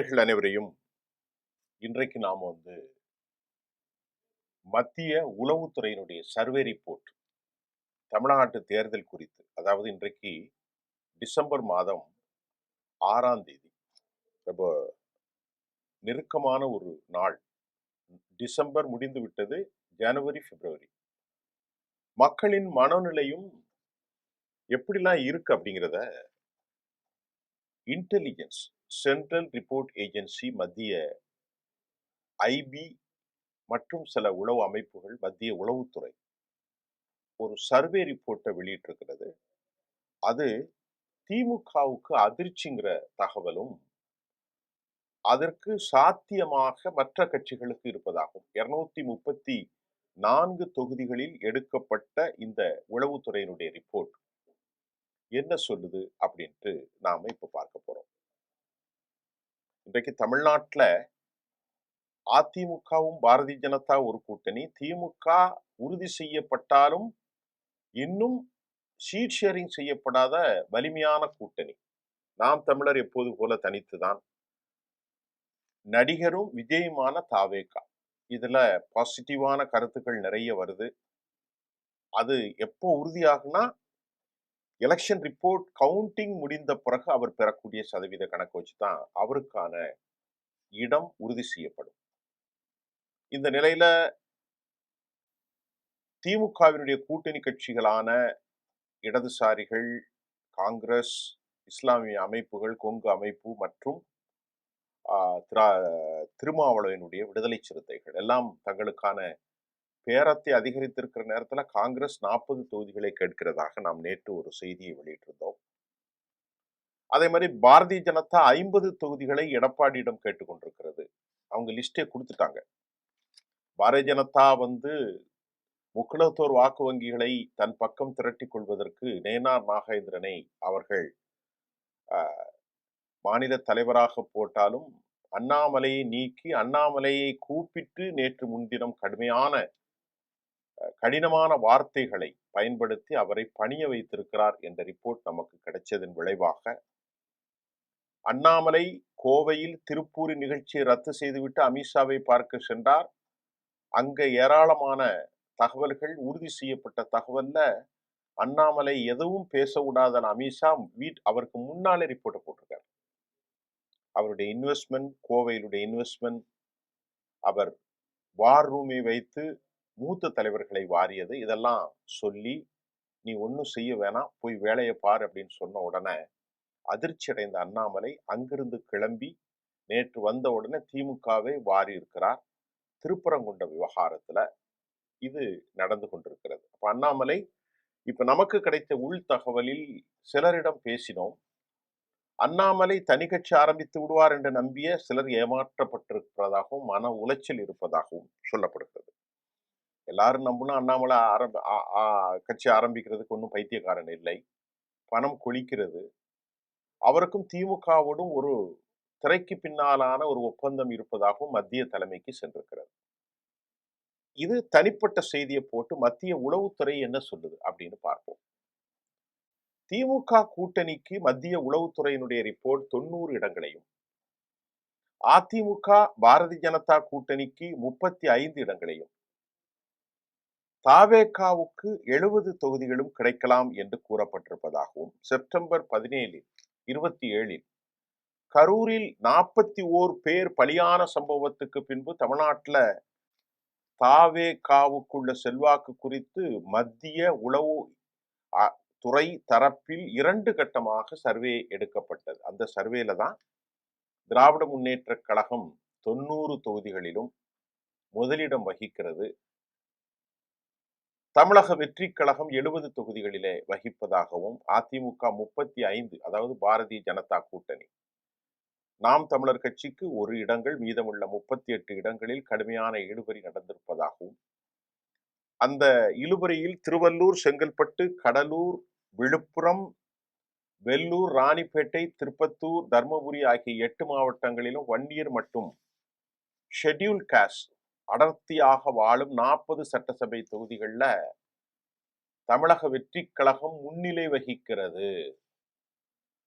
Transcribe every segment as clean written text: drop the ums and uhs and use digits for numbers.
நேயர்கள் அனைவரையும் இன்றைக்கு நாம் மத்திய உளவுத்துறையினுடைய சர்வே ரிப்போர்ட் தமிழ்நாட்டு தேர்தல் குறித்து, அதாவது இன்றைக்கு டிசம்பர் மாதம் 6ஆம் தேதி, ரொம்ப நெருக்கமான ஒரு நாள். டிசம்பர் முடிந்து விட்டது, ஜனவரி பிப்ரவரி. மக்களின் மனநிலையும் எப்படிலாம் இருக்கு அப்படிங்கிறத இன்டெலிஜென்ஸ் சென்ட்ரல் ரிப்போர்ட் ஏஜென்சி, மத்திய ஐபி மற்றும் சில உளவு அமைப்புகள், மத்திய உளவுத்துறை ஒரு சர்வே ரிப்போர்ட்டை வெளியிட்டிருக்கிறது. அது திமுகவுக்கு அதிர்ச்சிங்கிற தகவலும், அதற்கு சாத்தியமாக மற்ற கட்சிகளுக்கு இருப்பதாகும். 234 தொகுதிகளில் எடுக்கப்பட்ட இந்த உளவுத்துறையினுடைய ரிப்போர்ட் என்ன சொல்லுது அப்படின்ட்டு நாம இப்ப பார்க்க போறோம். இன்றைக்கு தமிழ்நாட்டுல அதிமுகவும் பாரதிய ஜனதா ஒரு கூட்டணி, திமுக உறுதி செய்யப்பட்டாலும் இன்னும் சீட் ஷேரிங் செய்யப்படாத வலிமையான கூட்டணி. நாம் தமிழர் எப்போது போல தனித்துதான், நடிகரும் விஜயுமான தாவேகா. இதுல பாசிட்டிவான கருத்துக்கள் நிறைய வருது. அது எப்போ உறுதியாகுனா, எலெக்ஷன் ரிப்போர்ட் கவுண்டிங் முடிந்த பிறகு அவர் பெறக்கூடிய சதவீத கணக்கு வச்சுதான் அவருக்கான இடம் உறுதி செய்யப்படும். இந்த நிலையில திமுகவினுடைய கூட்டணி கட்சிகளான இடதுசாரிகள், காங்கிரஸ், இஸ்லாமிய அமைப்புகள், கொங்கு அமைப்பு மற்றும் திருமாவளவனுடைய விடுதலை சிறுத்தைகள் எல்லாம் தங்களுக்கான பேரத்தை அதிகரித்திருக்கிற நேரத்துல காங்கிரஸ் 40 தொகுதிகளை கேட்கிறதாக நாம் நேற்று ஒரு செய்தியை வெளியிட்டிருந்தோம். அதே மாதிரி பாரதிய ஜனதா 50 தொகுதிகளை எடப்பாடியிடம் கேட்டுக்கொண்டிருக்கிறது. அவங்க லிஸ்டே கொடுத்துட்டாங்க. பாரதிய ஜனதா முக்குளத்தோர் வாக்கு வங்கிகளை தன் பக்கம் திரட்டிக் கொள்வதற்கு நேனார் நாகேந்திரனை அவர்கள் மாநில தலைவராக போட்டாலும், அண்ணாமலையை நீக்கி அண்ணாமலையை கூப்பிட்டு நேற்று முன்தினம் கடினமான வார்த்தைகளை பயன்படுத்தி அவரை பணிய வைத்திருக்கிறார் என்ற ரிப்போர்ட் நமக்கு கிடைச்சதன் விளைவாக, அண்ணாமலை கோவையில் திருப்பூரின் நிகழ்ச்சியை ரத்து செய்துவிட்டு அமித்ஷாவை பார்க்க சென்றார். அங்க ஏராளமான தகவல்கள், உறுதி செய்யப்பட்ட தகவல்ல அண்ணாமலை எதுவும் பேச விடாத அமித்ஷா அவருக்கு முன்னாலே ரிப்போர்ட்டை போட்டிருக்காரு. அவருடைய இன்வெஸ்ட்மெண்ட், கோவையிலுடைய இன்வெஸ்ட்மெண்ட், அவர் வார் ரூமை வைத்து மூத்த தலைவர்களை வாரியது, இதெல்லாம் சொல்லி நீ ஒன்னும் செய்ய வேணாம், போய் வேலையை பார் அப்படின்னு சொன்ன உடனே அதிர்ச்சி அடைந்த அண்ணாமலை அங்கிருந்து கிளம்பி நேற்று வந்த உடனே திமுகவை வாரி இருக்கிறார். திருப்பரங்குன்ற விவகாரத்துல இது நடந்து கொண்டிருக்கிறது. அப்ப அண்ணாமலை, இப்ப நமக்கு கிடைத்த உள் தகவலில் சிலரிடம் பேசினோம். அண்ணாமலை தனி கட்சி ஆரம்பித்து விடுவார் என்று நம்பிய சிலர் ஏமாற்றப்பட்டிருப்பதாகவும் மன உளைச்சல் இருப்பதாகவும் சொல்லப்படுகிறது. எல்லாரும் நம்புனா அண்ணாமலை கட்சி ஆரம்பிக்கிறதுக்கு ஒன்றும் பைத்தியக்காரன் இல்லை, பணம் கொளிக்கிறது. அவருக்கும் திமுகவோடும் ஒரு திரைக்கு பின்னாலான ஒரு ஒப்பந்தம் இருப்பதாகவும் மத்திய தலைமைக்கு சென்றிருக்கிறது. இது தனிப்பட்ட செய்தியை போட்டு மத்திய உளவுத்துறை என்ன சொல்லுது அப்படின்னு பார்ப்போம். திமுக கூட்டணிக்கு மத்திய உளவுத்துறையினுடைய ரிப்போர்ட் 90 இடங்களையும், அதிமுக பாரதிய ஜனதா கூட்டணிக்கு 35 இடங்களையும், தாவேகாவுக்கு 70 தொகுதிகளும் கிடைக்கலாம் என்று கூறப்பட்டிருப்பதாகவும், செப்டம்பர் 27 கரூரில் 41 பேர் பலியான சம்பவத்துக்கு பின்பு தமிழ்நாட்டில் தாவேகாவுக்குள்ள செல்வாக்கு குறித்து மத்திய உளவு துறை தரப்பில் 2 கட்டமாக சர்வே எடுக்கப்பட்டது. அந்த சர்வேல தான் திராவிட முன்னேற்ற கழகம் 90 தொகுதிகளிலும் முதலிடம் வகிக்கிறது. தமிழக வெற்றி கழகம் 70 தொகுதிகளிலே வகிப்பதாகவும், அதிமுக 35, அதாவது பாரதிய ஜனதா கூட்டணி, நாம் தமிழர் கட்சிக்கு 1 இடங்கள், மீதமுள்ள 38 இடங்களில் கடுமையான இழுபறி நடந்திருப்பதாகவும், அந்த இழுபறியில் திருவள்ளூர், செங்கல்பட்டு, கடலூர், விழுப்புரம், வெள்ளூர், ராணிப்பேட்டை, திருப்பத்தூர், தர்மபுரி ஆகிய 8 மாவட்டங்களிலும் வன்னியர் மற்றும் ஷெட்யூல் காஸ்ட் அடர்த்தியாக வாழும் 40 சட்டசபை தொகுதிகளில் தமிழக வெற்றி கழகம் முன்னிலை வகிக்கிறது.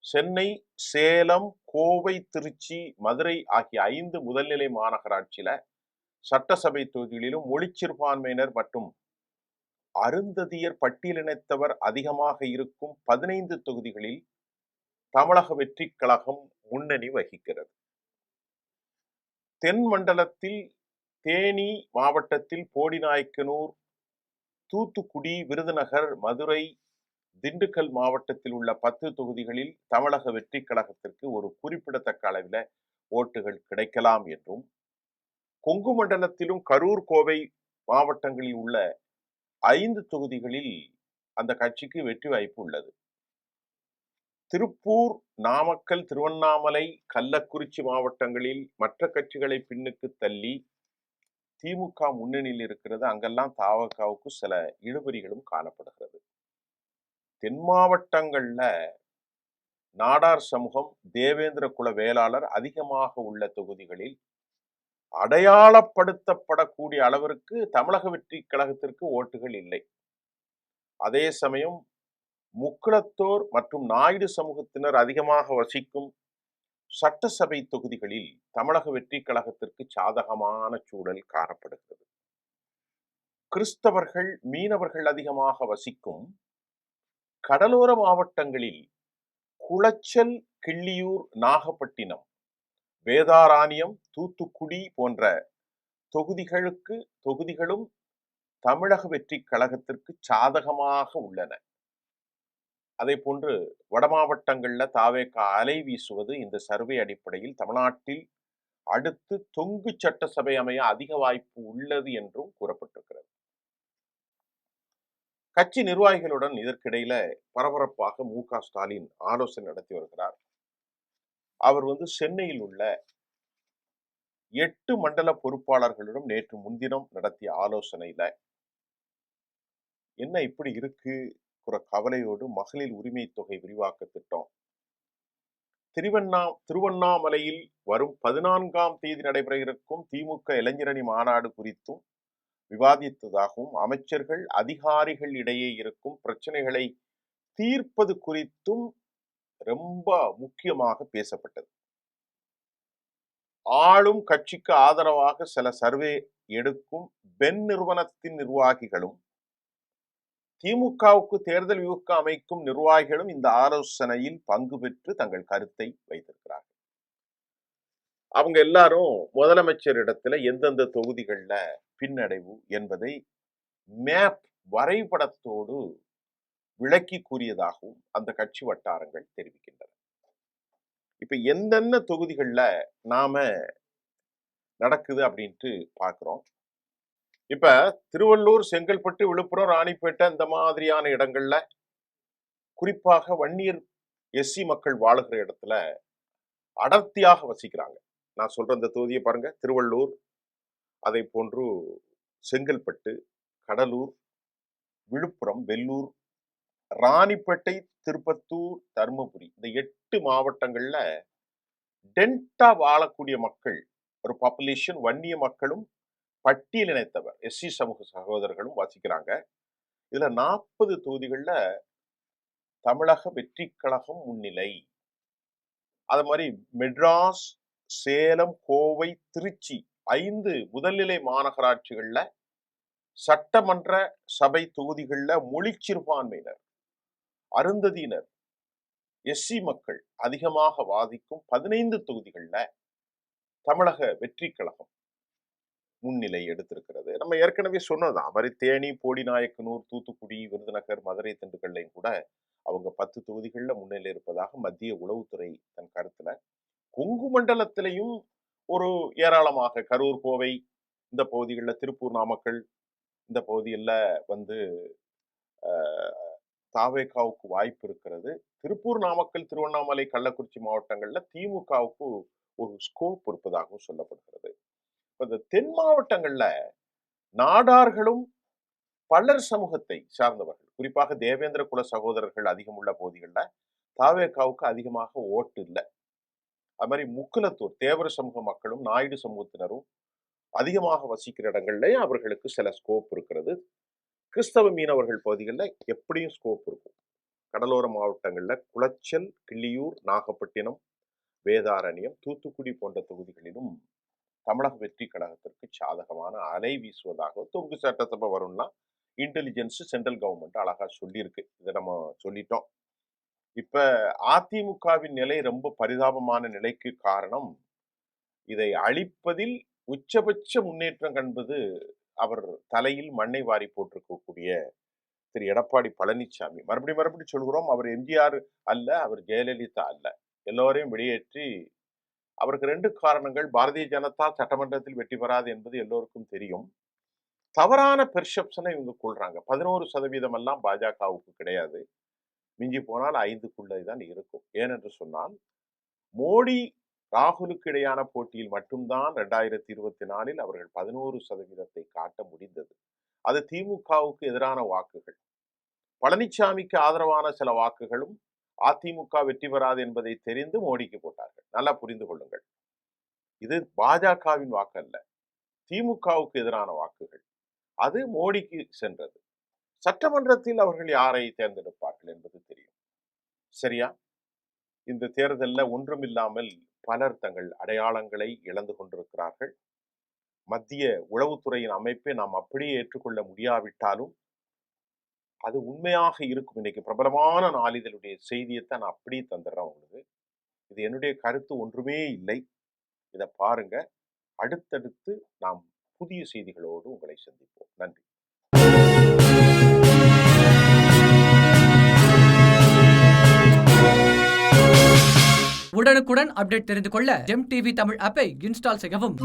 சென்னை, சேலம், கோவை, திருச்சி, மதுரை ஆகிய 5 முதல்நிலை மாநகராட்சியில சட்டசபை தொகுதிகளிலும் மொழிச்சிறுபான்மையினர் மற்றும் அருந்ததியர் பட்டியலினத்தவர் அதிகமாக இருக்கும் 15 தொகுதிகளில் தமிழக வெற்றிக் கழகம் முன்னணி வகிக்கிறது. தென் மண்டலத்தில் தேனி மாவட்டத்தில் போடிநாயக்கனூர், தூத்துக்குடி, விருதுநகர், மதுரை, திண்டுக்கல் மாவட்டத்தில் உள்ள 10 தொகுதிகளில் தமிழக வெற்றிக் கழகத்திற்கு ஒரு குறிப்பிடத்தக்க அளவில் ஓட்டுகள் கிடைக்கலாம் என்றும், கொங்கு மண்டலத்திலும் கரூர், கோவை மாவட்டங்களில் உள்ள 5 தொகுதிகளில் அந்த கட்சிக்கு வெற்றி வாய்ப்பு உள்ளது. திருப்பூர், நாமக்கல், திருவண்ணாமலை, கள்ளக்குறிச்சி மாவட்டங்களில் மற்ற கட்சிகளை பின்னுக்கு தள்ளி திமுக முன்னணியில் இருக்கிறது. அங்கெல்லாம் தவகவுக்கு சில இழுபறிகளும் காணப்படுகிறது. தென் மாவட்டங்கள்ல நாடார் சமூகம், தேவேந்திர குல வேளாளர் அதிகமாக உள்ள தொகுதிகளில் அடையாளப்படுத்தப்படக்கூடிய அளவிற்கு தமிழக வெற்றி கழகத்திற்கு ஓட்டுகள் இல்லை. அதே சமயம் முக்குளத்தோர் மற்றும் நாயுடு சமூகத்தினர் அதிகமாக வசிக்கும் சட்டசபை தொகுதிகளில் தமிழக வெற்றி கழகத்திற்கு சாதகமான சூழல் காணப்படுகிறது. கிறிஸ்தவர்கள், மீனவர்கள் அதிகமாக வசிக்கும் கடலோர மாவட்டங்களில் குளச்சல், கிள்ளியூர், நாகப்பட்டினம், வேதாராணியம், தூத்துக்குடி போன்ற தொகுதிகளும் தமிழக வெற்றி கழகத்திற்கு சாதகமாக உள்ளன. அதே போன்று வட மாவட்டங்கள்ல தாவேக அலை வீசுவது இந்த சர்வே அடிப்படையில் தமிழ்நாட்டில் அடுத்து தொங்கு சட்டசபை அமைய அதிக வாய்ப்பு உள்ளது என்றும் கூறப்பட்டிருக்கிறது. கட்சி நிர்வாகிகளுடன் இதற்கிடையில பரபரப்பாக மு.க. ஸ்டாலின் ஆலோசனை நடத்தி வருகிறார். அவர் சென்னையில் உள்ள 8 மண்டல பொறுப்பாளர்களிடம் நேற்று முன்தினம் நடத்திய ஆலோசனையில என்ன இப்படி இருக்கு கவலையோடு மகளிர் உரிமை தொகை விரிவாக்க திட்டம், திருவண்ணாமலையில் வரும் 14ஆம் தேதி நடைபெற இருக்கும் திமுக இளைஞரணி மாநாடு குறித்தும் விவாதித்ததாகவும், அமைச்சர்கள் அதிகாரிகள் இடையே இருக்கும் பிரச்சனைகளை தீர்ப்பது குறித்தும் ரொம்ப முக்கியமாக பேசப்பட்டது. ஆளும் கட்சிக்கு ஆதரவாக சில சர்வே எடுக்கும் பென் நிறுவனத்தின் நிர்வாகிகளும் திமுகவுக்கு தேர்தல் வியூக அமைக்கும் நிர்வாகிகளும் இந்த ஆலோசனையில் பங்கு பெற்று தங்கள் கருத்தை வைத்திருக்கிறார்கள். அவங்க எல்லாரும் முதலமைச்சர் இடத்துல எந்தெந்த தொகுதிகள்ல பின்னடைவு என்பதை மேப் வரைபடத்தோடு விளக்கி கூறியதாகவும் அந்த கட்சி வட்டாரங்கள் தெரிவிக்கின்றன. இப்ப எந்தெந்த தொகுதிகள்ல நாம நடக்குது அப்படின்ட்டு பார்க்கிறோம். இப்ப திருவள்ளூர், செங்கல்பட்டு, விழுப்புரம், ராணிப்பேட்டை இந்த மாதிரியான இடங்கள்ல குறிப்பாக வன்னியர் எஸ்சி மக்கள் வாழுகிற இடத்துல அடர்த்தியாக வசிக்கிறாங்க. நான் சொல்ற இந்த தொகுதியை பாருங்க. திருவள்ளூர், அதை போன்று செங்கல்பட்டு, கடலூர், விழுப்புரம், வெள்ளூர், ராணிப்பேட்டை, திருப்பத்தூர், தருமபுரி இந்த 8 மாவட்டங்கள்ல டென்டா வாழக்கூடிய மக்கள் ஒரு பாப்புலேஷன் வன்னிய மக்களும் பட்டியலினத்தவர் எஸ்சி சமூக சகோதரர்களும் வசிக்கிறாங்க. இதுல 40 தொகுதிகள்ல தமிழக வெற்றி கழகம் முன்னிலை. அது மாதிரி மெட்ராஸ், சேலம், கோவை, திருச்சி 5 முதல்நிலை மாநகராட்சிகள்ல சட்டமன்ற சபை தொகுதிகள்ல மொழிச்சிறுபான்மையினர், அருந்ததியினர், எஸ்சி மக்கள் அதிகமாக வாதிக்கும் 15 தொகுதிகள்ல தமிழக வெற்றி கழகம் முன்னிலை எடுத்திருக்கிறது. நம்ம ஏற்கனவே சொன்னதுதான். மாதிரி தேனி, போடிநாயக்கனூர், தூத்துக்குடி, விருதுநகர், மதுரை, திண்டுக்கல்லையும் கூட அவங்க 10 தொகுதிகள்ல முன்னிலை இருப்பதாக மத்திய உளவுத்துறை தன் கருத்துல. கொங்கு மண்டலத்திலையும் ஒரு ஏராளமாக கரூர், கோவை இந்த பகுதிகளில், திருப்பூர், நாமக்கல் இந்த பகுதிகளில் தாவேகாவுக்கு வாய்ப்பு இருக்கிறது. திருப்பூர், நாமக்கல், திருவண்ணாமலை, கள்ளக்குறிச்சி மாவட்டங்கள்ல திமுகவுக்கு ஒரு ஸ்கோப் இருப்பதாகவும் சொல்லப்படுகிறது. இந்த தென் மாவட்டங்கள்ல நாடார்களும் பலர் சமூகத்தை சார்ந்தவர்கள், குறிப்பாக தேவேந்திர குல சகோதரர்கள் அதிகம் உள்ள பகுதிகளில் தாவேகாவுக்கு அதிகமாக ஓட்டு இல்லை. அது மாதிரி முக்குலத்தூர் தேவர சமூக மக்களும் நாயுடு சமூகத்தினரும் அதிகமாக வசிக்கிற இடங்கள்ல அவர்களுக்கு சில ஸ்கோப் இருக்கிறது. கிறிஸ்தவ மீனவர்கள் பகுதிகளில் எப்படியும் ஸ்கோப் இருக்கும். கடலோர மாவட்டங்கள்ல குளச்சல், கிள்ளியூர், நாகப்பட்டினம், வேதாரண்யம், தூத்துக்குடி போன்ற தொகுதிகளிலும் தமிழக வெற்றி கழகத்திற்கு சாதகமான அலை வீசுவதாக தொங்கு சட்டசபை வரும்னா இன்டெலிஜென்ஸ் சென்ட்ரல் கவர்மெண்ட் அழகா சொல்லியிருக்கு. இதை நம்ம சொல்லிட்டோம். இப்ப அதிமுகவின் நிலை ரொம்ப பரிதாபமான நிலைக்கு காரணம், இதை அழிப்பதில் உச்சபட்ச முன்னேற்றம் கண்டது அவர் தலையில் மண்ணை வாரி போட்டிருக்கக்கூடிய திரு எடப்பாடி பழனிசாமி. மறுபடியும் சொல்கிறோம், அவர் எம்ஜிஆர் அல்ல, அவர் ஜெயலலிதா அல்ல. எல்லோரையும் வெளியேற்றி அவருக்கு 2 காரணங்கள். பாரதிய ஜனதா சட்டமன்றத்தில் வெற்றி பெறாது என்பது எல்லோருக்கும் தெரியும். தவறான பெர்செப்ஷனை இவங்க கொள்றாங்க. 11% எல்லாம் பாஜகவுக்கு கிடையாது. மிஞ்சி போனால் 5க்குள்ளே தான் இருக்கும். ஏனென்று சொன்னால், மோடி ராகுலுக்கு இடையான போட்டியில் மட்டும்தான் 2024 அவர்கள் 11% காட்ட முடிந்தது. அது திமுகவுக்கு எதிரான வாக்குகள். பழனிசாமிக்கு ஆதரவான சில வாக்குகளும் அதிமுக வெற்றி பெறாது என்பதை தெரிந்து மோடிக்கு போட்டார்கள். நல்லா புரிந்து கொள்ளுங்கள். இது பாஜகவின் வாக்கு அல்ல, திமுகவுக்கு எதிரான வாக்குகள். அது மோடிக்கு சென்றது. சட்டமன்றத்தில் அவர்கள் யாரை தேர்ந்தெடுப்பார்கள் என்பது தெரியும். சரியா? இந்த தேர்தலில் ஒன்றுமில்லாமல் பலர் தங்கள் அடையாளங்களை இழந்து கொண்டிருக்கிறார்கள். மத்திய உளவுத்துறையின் அமைப்பை நாம் அப்படியே ஏற்றுக்கொள்ள முடியாவிட்டாலும் அது உண்மையாக இருக்கும். இன்னைக்கு பிரபலமான நாளிதழுடைய செய்தியைத்தான் நான் அப்படியே தந்துடுறேன் உங்களுக்கு. இது என்னுடைய கருத்து ஒன்றுமே இல்லை. இதை பாருங்க. அடுத்தடுத்து நாம் புதிய செய்திகளோடு உங்களை சந்திப்போம். நன்றி. உடனுக்குடன் அப்டேட் தெரிந்து கொள்ள ஜெம் டிவி தமிழ் ஆப்பை இன்ஸ்டால் செய்யவும்.